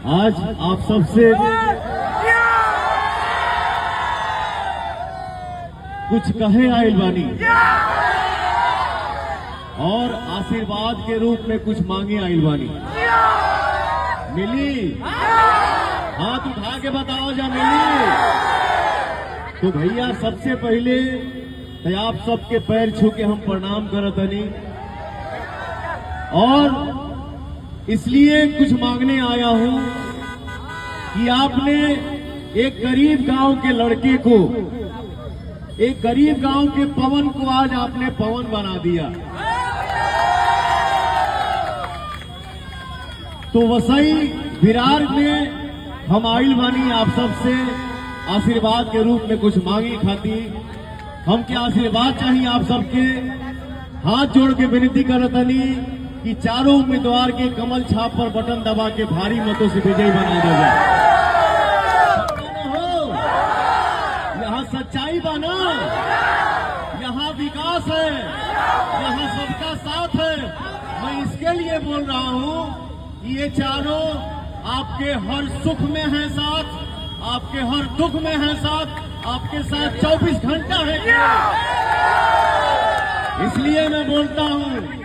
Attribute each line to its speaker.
Speaker 1: आज आप सबसे कुछ कहे आइल बानी और आशीर्वाद के रूप में कुछ मांगे आइल बानी। मिली? हाथ उठा के बताओ जा मिली? तो भैया सबसे पहले तो आप सबके पैर छू के हम प्रणाम करतनी और इसलिए कुछ मांगने आया हूं कि आपने एक गरीब गांव के लड़के को, एक गरीब गांव के पवन को आज आपने पवन बना दिया। तो वसई विरार में हम आइल बानी आप सबसे आशीर्वाद के रूप में कुछ मांगी खाती। हम क्या आशीर्वाद चाहिए आप सबके? हाथ जोड़ के विनती करतनी कि चारों उम्मीदवार के कमल छाप पर बटन दबा के भारी मतों से विजयी बना दे जाए। यहाँ सच्चाई बना, यहाँ विकास है, यहाँ सबका साथ है। मैं इसके लिए बोल रहा हूँ कि ये चारों आपके हर सुख में है साथ, आपके हर दुख में है साथ, आपके साथ 24 घंटा है। इसलिए मैं बोलता हूँ